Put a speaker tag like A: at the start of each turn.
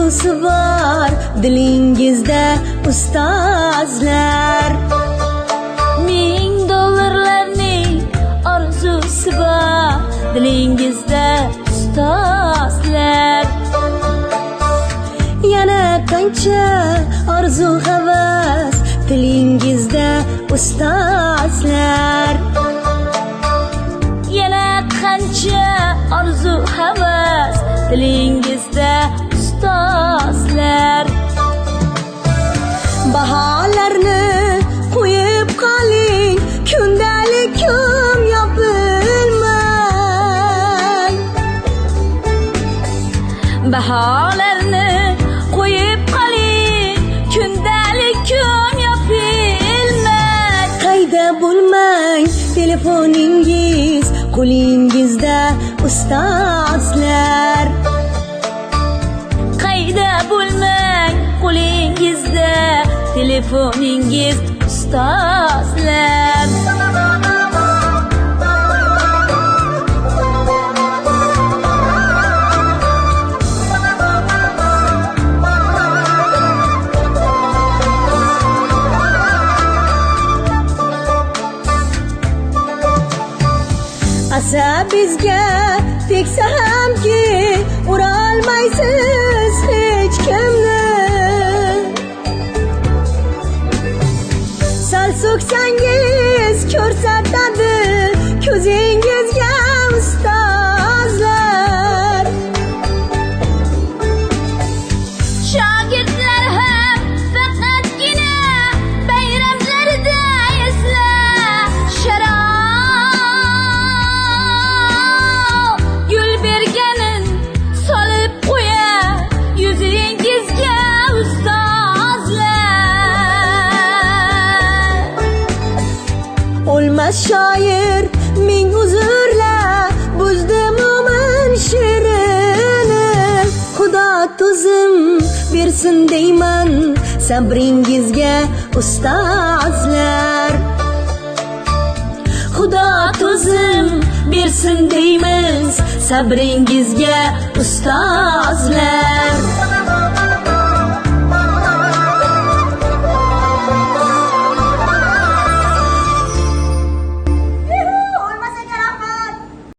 A: orzusi bor dilingizda ustozlar. $1000 orzusi bor dilingizda ustozlar. Yana qancha orzu havas dilingizda ustozlar. Yana qancha orzu havas dilingizda ustozlar. Baholarni qo'yib qoling, kundalik kun yopilmang. Baholarni qo'yib qoling, kundalik kun yopilmang. Qayda bo'lmang, telefoningiz qo'lingizda ustozlar. Qayda bo'lmang, qo'lingizda telefoningiz ustozlar. Asabizga tegsa hamki urolmaysiz hech kimni. Sal so'ksangiz ko'rsatadi ko'zingizga ustozlar. Shogirdlar ham faqatgina bayramlarda esla. Sharob gul berganin solib qo'ya yuzingizga ustozlar. O'lmas shoir ming uzrlar buzdi mo'min she'rini. Xudo tuzim bersin deyman sabringizga ustozlar. Xudo tuzim bersin deymiz sabringizga ustozlar.